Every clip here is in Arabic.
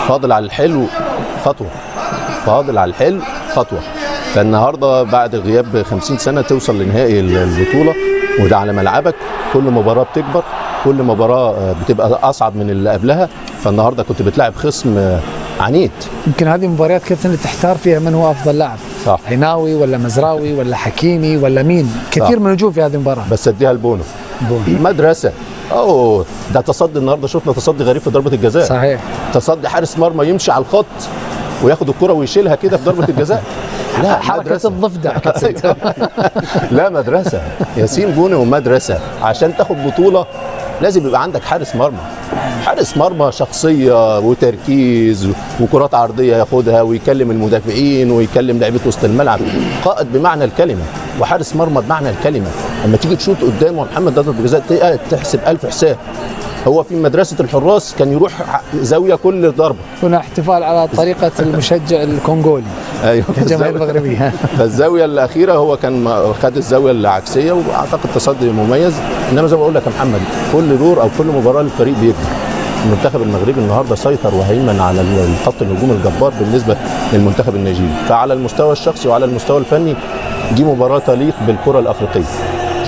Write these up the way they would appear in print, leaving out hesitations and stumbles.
فاضل على الحلو خطوه، فاضل على الحلو خطوه. فالنهارده بعد غياب 50 سنه توصل لنهائي البطوله، وده على ملعبك. كل مباراه بتكبر، كل مباراه بتبقى اصعب من اللي قبلها. فالنهارده كنت بتلعب خصم عنيد. يمكن هذه المباريات كابتن اللي تحتار فيها من هو افضل لاعب، صح، عيناوي ولا مزراوي ولا حكيمي ولا مين؟ كثير من النجوم في هذه المباراه. بس اديها لبونو، مدرسه. ده تصدي النهارده، شفنا تصدي غريب في ضربه الجزاء. صحيح، تصدي حارس مرمى يمشي على الخط وياخد الكره ويشيلها كده في ضربه الجزاء. لا، حركه الضفدع. لا، مدرسه ياسين بونو، مدرسه. عشان تاخد بطوله لازم يبقى عندك حارس مرمى، حارس مرمى شخصيه وتركيز وكرات عرضيه ياخدها ويكلم المدافعين ويكلم لعيبه وسط الملعب. قائد بمعنى الكلمه وحارس مرمى بمعنى الكلمه. لما تيجي تشوط قدامه محمد ضربه الجزاء تحسب 1000 حساب. هو في مدرسه الحراس كان يروح زاويه كل ضربه. هنا احتفال على طريقه المشجع الكونغولي. ايوه، الجماهير المغربيه. فالزاويه الاخيره هو كان خد الزاويه العكسيه، واعتقد تصدي مميز. انما زي ما بقول لك يا محمد، كل دور او كل مباراه الفريق بيكبر. المنتخب المغربي النهارده سيطر وهيمن على الخط الهجوم الجبار بالنسبه للمنتخب النيجيري. فعلى المستوى الشخصي وعلى المستوى الفني دي مباراه تليق بالكره الافريقيه.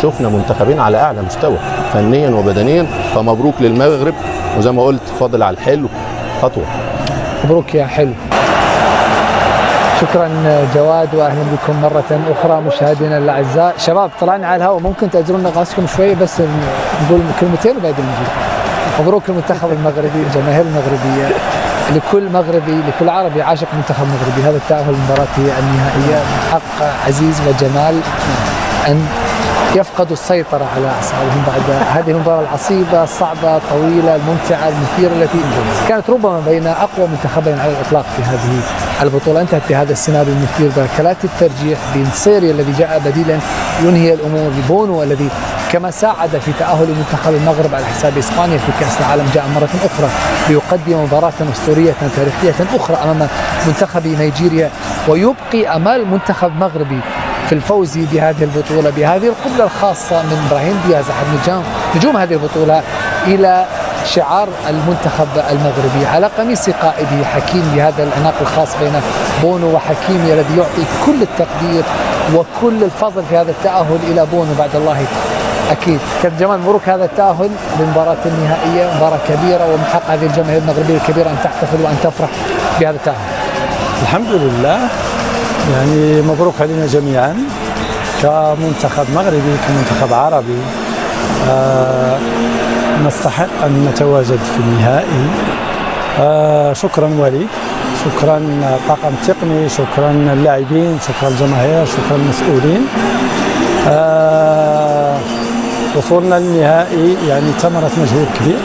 شفنا منتخبين على اعلى مستوى فنيا وبدنيا. فمبروك للمغرب، وزي ما قلت فاضل على الحلو خطوه. مبروك يا حلو. شكرا جواد، واهلا بكم مره اخرى مشاهدينا الاعزاء. شباب طلعنا على الهواء، ممكن تاجرون راسكم شويه بس نقول كلمتين وبعدين نجي. مبروك للمنتخب المغربي، الجماهير المغربيه، لكل مغربي، لكل عربي عاشق منتخب مغربي. هذا التأهل للمباراة النهائية حق عزيز وجمال أن يفقدوا السيطرة على أصحابهم بعد هذه المباراة العصيبة الصعبة الطويلة الممتعة المثيرة التي كانت ربما بين أقوى منتخبين على الإطلاق في هذه البطولة. انتهت بهذا السيناريو المثير بركلات الترجيح بين سيري الذي جاء بديلا ينهي الأمور، بونو الذي كما ساعد في تأهل منتخب المغرب على حساب إسبانيا في كأس العالم جاء مرة أخرى ليقدم مباراة أسطورية تاريخية أخرى أمام منتخب نيجيريا، ويبقي أمال منتخب مغربي في الفوز بهذه البطولة بهذه القبلة الخاصة من إبراهيم دياز أحد نجوم هذه البطولة إلى شعار المنتخب المغربي على قميص قائده حكيم، بهذا العناق الخاص بين بونو وحكيمي الذي يعطي كل التقدير وكل الفضل في هذا التأهل إلى بونو بعد الله أكيد. كابتن جمال، مبروك هذا التأهل للمباراة النهائية، مباراة كبيرة ومن حق هذه الجماهير المغربية الكبيرة أن تحتفل وأن تفرح بهذا التأهل. الحمد لله، يعني مبروك علينا جميعا كمنتخب مغربي كمنتخب عربي. نستحق أن نتواجد في النهائي. شكرا ولي، شكرا الطاقم التقني، شكرا اللاعبين، شكرا الجماهير، شكرا المسؤولين. وصولنا للنهائي يعني ثمرة مجهود كبير.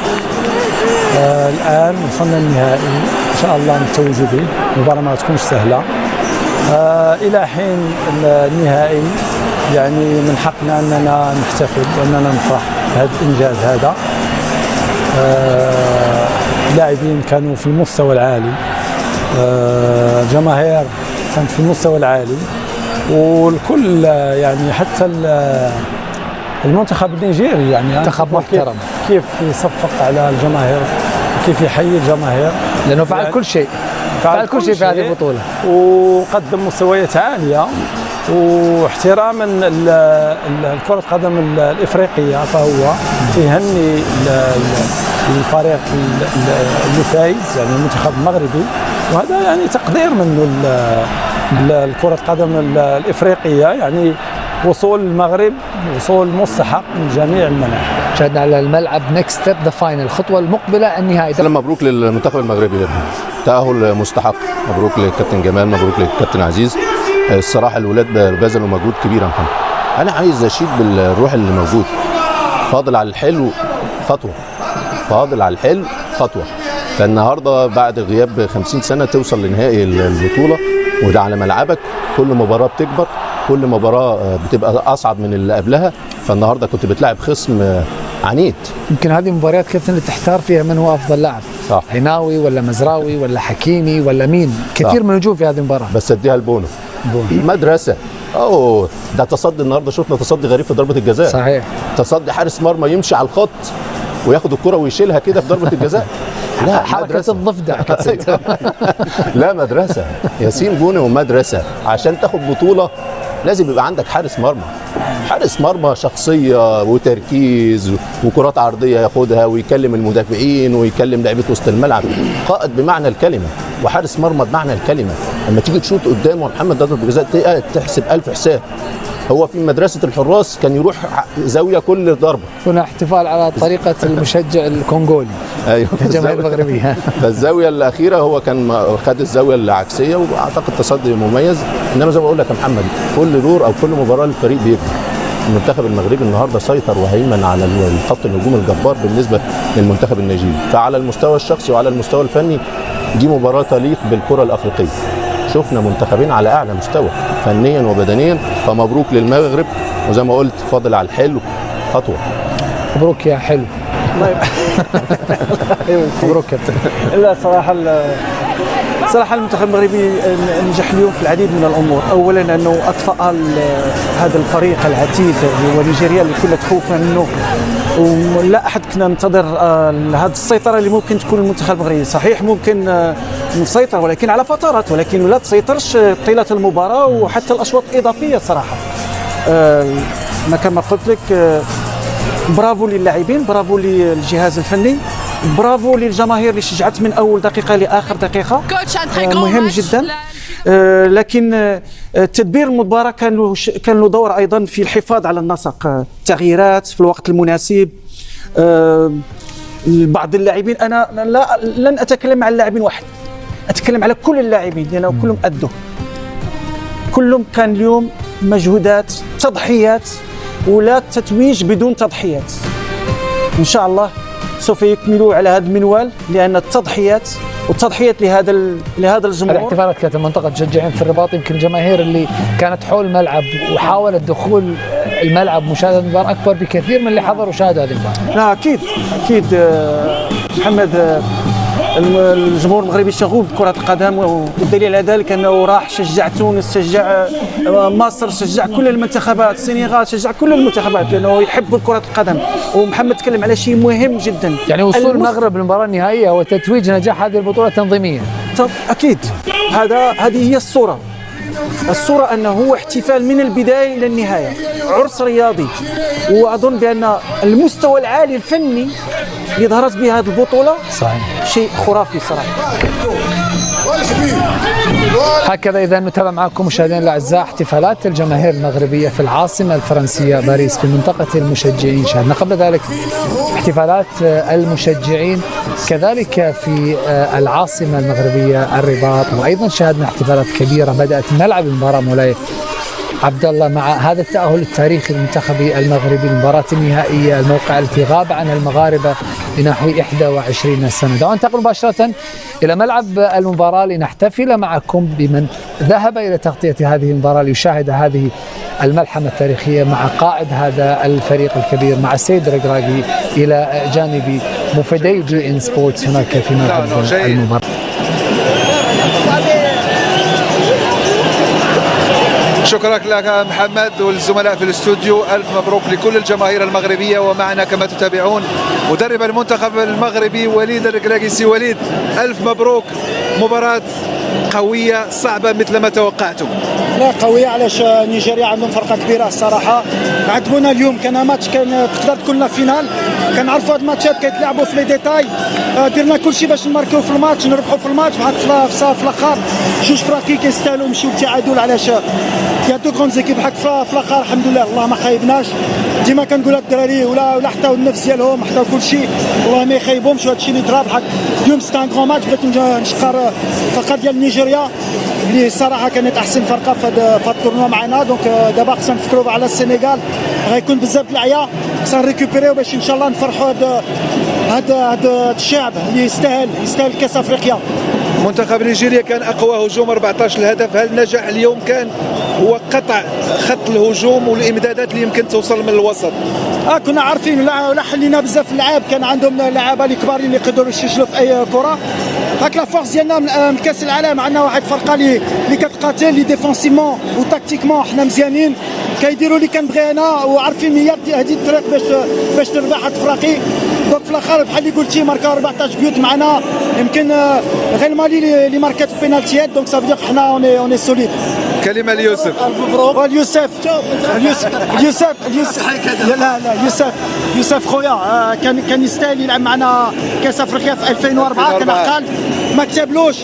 الآن وصلنا للنهائي، إن شاء الله نتوج به. المباراة ما تكونش سهلة. إلى حين النهائي يعني من حقنا أننا نحتفل وأننا نفرح بهذا الإنجاز هذا. اللاعبين كانوا في المستوى العالي، الجماهير كانت في المستوى العالي، والكل يعني حتى المنتخب النيجيري يعني منتخب محترم كيف يصفق على الجماهير، كيف يحيي الجماهير، لأنه فعل يعني كل شيء، فعل كل شيء في هذه البطولة، وقدم مستويات عالية واحتراما لكرة القدم الإفريقية. فهو يهني الفريق اللي فايز يعني المنتخب المغربي، وهذا يعني تقدير منه لكرة القدم الإفريقية. يعني وصول المغرب وصول مستحق من جميع المناحي. شاهدنا على الملعب نيكست ستيب ذا فاينل، الخطوة المقبلة النهائي. مبروك للمنتخب المغربي، تأهل مستحق. مبروك للكابتن جمال، مبروك للكابتن عزيز. الصراحة الولاد بذلوا مجهود كبير يا محمد. أنا عايز أشيد بالروح اللي موجود. فاضل على الحلو خطوة، فاضل على الحلو خطوة. فالنهارده بعد غياب 50 سنة توصل لنهائي البطولة، وده على ملعبك. كل مباراة بتكبر، كل مباراة بتبقى أصعب من اللي قبلها. فالنهارده كنت بتلعب خصم عنيد. يمكن هذه المباريات كابتن اللي تحتار فيها من هو أفضل لاعب، صح، عيناوي ولا مزراوي ولا حكيمي ولا مين؟ كثير من النجوم في هذه المباراة. بس اديها لبونو، مدرسة. ده تصدي النهارده، شفنا تصدي غريب في ضربة الجزاء. صحيح، تصدي حارس مرمى يمشي على الخط وياخد الكرة ويشيلها كده في ضربة الجزاء. لا حركة مدرسة. الضفدع كنت لا مدرسة، ياسين بوني ومدرسة. عشان تاخد بطولة لازم يبقى عندك حارس مرمى، حارس مرمى شخصية وتركيز وكرات عرضية ياخدها ويكلم المدافعين ويكلم لعيبة وسط الملعب، قائد بمعنى الكلمة وحارس مرمى بمعنى الكلمة. لما تيجي تشوط قدامه محمد ضربة جزاء تحسب 1000 حساب. هو في مدرسة الحراس كان يروح زاوية كل ضربة. هنا احتفال على طريقة المشجع الكونغولي ايوه الجماهير المغربية. فالزاويه الاخيره هو كان خد الزاويه العكسيه واعتقد تصدي مميز. انما زي ما بقول لك يا محمد، كل دور او كل مباراه الفريق بيكبر. المنتخب المغربي النهارده سيطر وهيمن على الخط الهجوم الجبار بالنسبه للمنتخب النيجيري. فعلى المستوى الشخصي وعلى المستوى الفني دي مباراه تليق بالكره الافريقيه. شفنا منتخبين على اعلى مستوى فنيا وبدنيا، فمبروك للمغرب. وزي ما قلت فاضل على الحلو خطوه. مبروك يا حلو. مبروك كابتن. لا صراحة المنتخب المغربي نجح اليوم في العديد من الأمور. أولا أنه أطفأ هذا الفريق العتيد ونيجيريا اللي كلها تخوف منه، ولا أحد كنا ننتظر هذه السيطرة اللي ممكن تكون المنتخب المغربي. صحيح ممكن نسيطر ولكن على فترات، ولكن لا تسيطرش طيلة المباراة وحتى الأشواط الإضافية. صراحة أنا كما قلت لك برافو للاعبين، برافو للجهاز الفني، برافو للجماهير اللي شجعت من اول دقيقه لاخر دقيقه. مهم جدا. لكن تدبير المباراه كان له دور ايضا في الحفاظ على النسق، تغييرات في الوقت المناسب. بعض اللاعبين انا لن اتكلم عن لاعب واحد، اتكلم على كل اللاعبين لانه كلهم ادوا، كلهم كان اليوم مجهودات، تضحيات، ولا تتويج بدون تضحيات. ان شاء الله سوف يكملوا على هذا المنوال، لان التضحيات لهذا الجمهور. الاحتفالات كانت منطقة مشجعين في الرباط، يمكن الجماهير اللي كانت حول الملعب وحاولت دخول الملعب مشاهدة المباراة أكبر بكثير من اللي حضروا وشاهدوا هذه المباراة. لا أكيد محمد، الجمهور المغربي شغوف بكرة القدم، والدليل على ذلك أنه راح شجع تونس، شجع مصر، شجع كل المنتخبات، السنغال، شجع كل المنتخبات لأنه يحب كرة القدم. ومحمد تكلم على شيء مهم جدا، يعني وصول المغرب للمباراة النهائية هو تتويج نجاح هذه البطولة تنظيميا. أكيد هذه هي الصورة أنه هو احتفال من البداية إلى النهاية، عرس رياضي. وأظن بأن المستوى العالي الفني اللي ظهرت به هذه البطولة صحيح شيء خرافي صراحة. هكذا إذا نتابع معكم مشاهدينا الأعزاء احتفالات الجماهير المغربية في العاصمة الفرنسية باريس في منطقة المشجعين. شاهدنا قبل ذلك احتفالات المشجعين كذلك في العاصمة المغربية الرباط، وأيضا شاهدنا احتفالات كبيرة بدأت ملعب المباراة مولاي عبد الله مع هذا التأهل التاريخي المنتخبي المغربي للمباراة النهائية، الموقع التي غاب عن المغاربة لنحو 21 سنة. دعونا ننتقل مباشرة إلى ملعب المباراة لنحتفل معكم بمن ذهب إلى تغطية هذه المباراة ليشاهد هذه الملحمة التاريخية مع قائد هذا الفريق الكبير، مع السيد رقراقي إلى جانب مفيدي جي إن سبورتس هناك في ملعب المباراة. شكرا لك محمد والزملاء في الاستوديو. ألف مبروك لكل الجماهير المغربية، ومعنا كما تتابعون مدرب المنتخب المغربي وليد الركراكي. سي وليد، ألف مبروك. مباراة قوية صعبة مثل ما توقعتم. لا قوية، علاش نيجيريا عندهم فرقة كبيرة الصراحة. عجبونا اليوم، كان ماتش كان تقدر تكون لنا فينال. كنعرفوا هاد الماتشات كيتلعبوا في لي ديتاي. درنا كلشي باش نماركيو في الماتش، نربحوا في الماتش. بحال في الاخر جوج فراكي كيستاهلوا نمشيو بالتعادل. علاش يا دو كون زيكيب بحال في الاخر الحمد لله الله ما خايبناش. ديما كنقول الدراري ولا حتى النفس ديالهم حتى كلشي والله ما يخايبهمش. وهادشي اللي طرا بحال اليوم سيت ان كرون ماتش. بغيت نشكر الفرقه ديال نيجيريا اللي الصراحه كانت احسن فرقه في هذا التورنوا معنا. دونك دابا خصنا نفكروا على السنغال، غيكون بزاف د العيا، خصنا نريكوبيريو باش ان شاء الله نفرحوا هذا الشعب اللي يستاهل كاس افريقيا. منتخب نيجيريا كان اقوى هجوم 14 هدف. هل نجح اليوم كان هو قطع خط الهجوم والامدادات اللي يمكن توصل من الوسط؟ كنا عارفين ولا حلينا بزاف اللعاب، كان عندهم لعابه اللي كبارين اللي يقدروا يسجلوا في اي كره. هاك لا فورس ديالنا من كاس العالم، عندنا واحد فرقه اللي كتقاتل، اللي ديفونسيمون وتكتيكمون حنا مزيانين، كيديروا اللي كنبغي انا، وعارفين هي هذه الطريق باش تربح هاد الفراقي. دونك في الاخر بحال اللي قلتي ماركا 14 بيوت معنا، يمكن غير مالي اللي ماركات البينالتيات، دونك صافي دير حنا اوني سوليد. كلمه ليوسف. مبروك يوسف يوسف خويا كان يستاهل يلعب معنا كاس افريقيا في 2004 كان عقال ما كتبلوش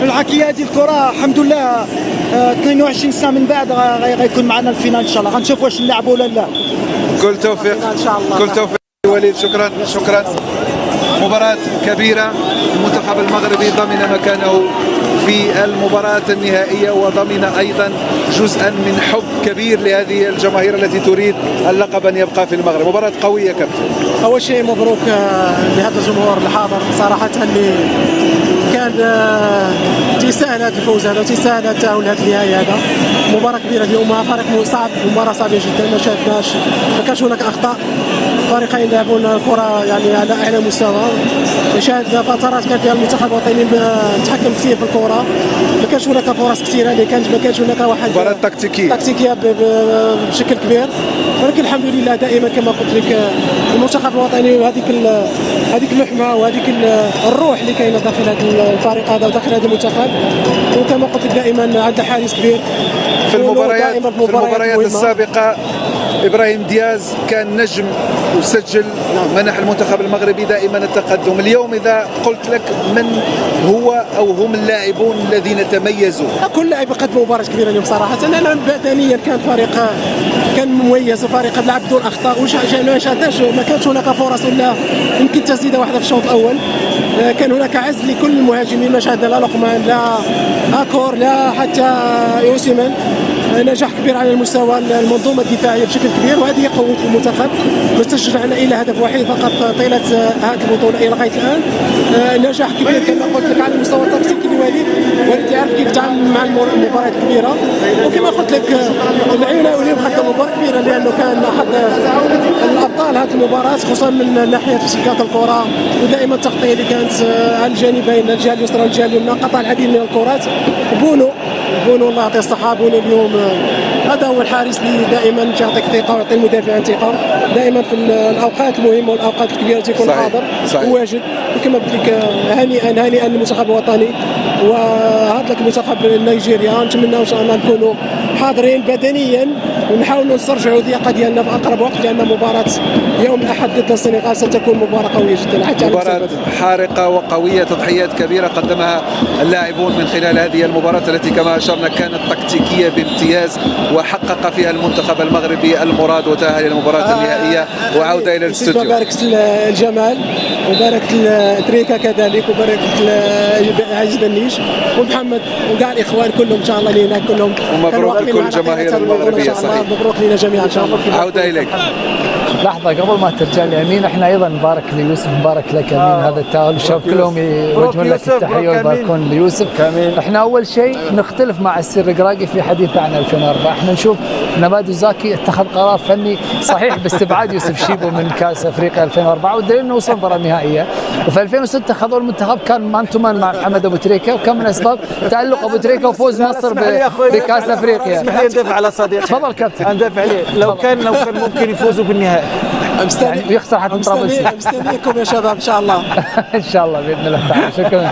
الحكايه ديال الكره. الحمد لله 22 سنه من بعد غيكون معنا الفينال ان شاء الله، غنشوف واش نلعبوا ولا لا. كل توفيق ان شاء الله. كل توفيق وليد. شكرا. مباراة كبيرة، المنتخب المغربي ضمن مكانه في المباراة النهائية، وضمن أيضا جزءا من حب كبير لهذه الجماهير التي تريد اللقب أن يبقى في المغرب. مباراة قوية كابتن. أول شيء مبروك لهذا الجمهور الحاضر صراحة، اللي كان تيساهل هذا الفوز هذا وتيساهل التأهل لهذه النهاية. هذا مباراة كبيرة اليوم، فريق صعب، مباراة صعبة جدا، ما شاهدناش، ما كانش هناك أخطاء، فريقين لعبون الكرة يعني على أعلى مستوى. شاهدنا فترات كان فيها المنتخب الوطني متحكم كثير في الكرة، ما كانش هناك فرص كثيرة، اللي ما كانش هناك واحد مباراة تكتيكية بشكل كبير. ولكن الحمد لله دائما كما قلت لك المنتخب الوطني وهذيك اللحمة وهذيك الروح اللي كاينة داخل هذا الفريق هذا وداخل هذا المنتخب، وكما قلت لك دائما عندنا حارس كبير. في المباريات السابقة إبراهيم دياز كان نجم وسجل، منح المنتخب المغربي دائما التقدم. اليوم إذا قلت لك من هو أو هم اللاعبون الذين تميزوا؟ كل لاعب قدم مباراة كبيرة اليوم صراحة. أنا بدنيا كان فريق كان مميز، وفريق لعب بدون أخطاء، ما كانش هناك فرص ولا يمكن تسديدة واحدة في الشوط الأول. كان هناك عزل لكل المهاجمين، ما شاهدنا لا لقمان لا أكور لا حتى يوسيمان. نجاح كبير على المستوى المنظومه الدفاعيه بشكل كبير، وهذه قوه المنتخب. ما استشرعنا الا هدف واحد فقط طيله هذه البطوله الى لغايه الان. نجاح كبير كما قلت لك على المستوى التكتيكي لوليد يعرف كيف يتعامل مع المباريات الكبيره. وكما قلت لك العيون اليوم قدم مباراه كبيره، لانه كان احد الابطال هذه المباراه، خصوصا من ناحيه تسديدات الكره، ودائما التغطيه اللي كانت على الجانبين، الجهه اليسرى والجهه اليمنى، قطع العديد من الكرات. بونو الله يعطيه الصحه، بونو اليوم هذا هو الحارس اللي دائما يعطيك ثقه ويعطي المدافعين ثقه، دائما في الاوقات المهمه والاوقات الكبيره تيكون حاضر وواجد. وكما قلت لك هنيئا للمنتخب الوطني وهذا لك المنتخب النيجيريا. نتمنى ان شاء الله نكونوا حاضرين بدنيا ونحاولوا نسترجعوا الثقه ديالنا في اقرب وقت، لان مباراه يوم الاحد ضد السنغال ستكون مباراه قويه جدا. حتى مباراه حارقه وقويه، تضحيات كبيره قدمها اللاعبون من خلال هذه المباراه التي كما اشرنا كانت تكتيكيه بامتياز، وحقق فيها المنتخب المغربي المراد وتأهل الى المباراه النهائيه. وعوده الى الاستوديو. باركت الجمال وباركت تريكا كذلك، وباركت عزيز بنيش ومحمد وكاع الاخوان كلهم ان شاء الله اللي هناك كلهم. ومبروك لكل الجماهير المغربيه. صحيح، مبروك لنا جميعا ان شاء الله. عوده اليك. لحظه قبل ما ترجع لي امين، احنا ايضا نبارك ليوسف، مبارك لك امين هذا التاهل. الشباب كلهم يوجهون لك التحيه ويباركون ليوسف. احنا اول شيء نختلف مع السير القراقي في حديثه عن 2004. احنا نشوف نبادو زاكي اتخذ قرار فني صحيح باستبعاد يوسف شيبو من كاس افريقيا 2004، والدليل انه وصل مباراه نهائيه. وفي 2006 خذوا المنتخب كان مان تو مان مع محمد ابو تريكه، وكان من اسباب تالق ابو تريكه وفوز مصر بكاس افريقيا. اسمح لي ندافع على صديقي. تفضل كابتن. ندافع عليه. لو كان ممكن يفوزوا بالنهائي يعني يخسر حتى مستنيكم يا شباب ان شاء الله. ان شاء الله باذن الله تعالى. شكرا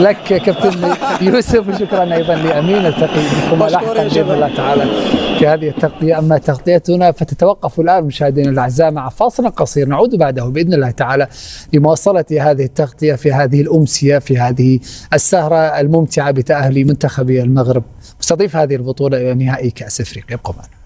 لك كابتن يوسف، وشكرا ايضا لامين. التقي بكم لاحقا باذن الله تعالى في هذه التغطيه. اما تغطيتنا فتتوقف الان مشاهدينا الاعزاء مع فاصل قصير، نعود بعده باذن الله تعالى لمواصله هذه التغطيه في هذه الامسيه، في هذه السهره الممتعه بتاهل منتخب المغرب مستضيف هذه البطوله الى نهائي كاس افريقيا. ابقوا معنا.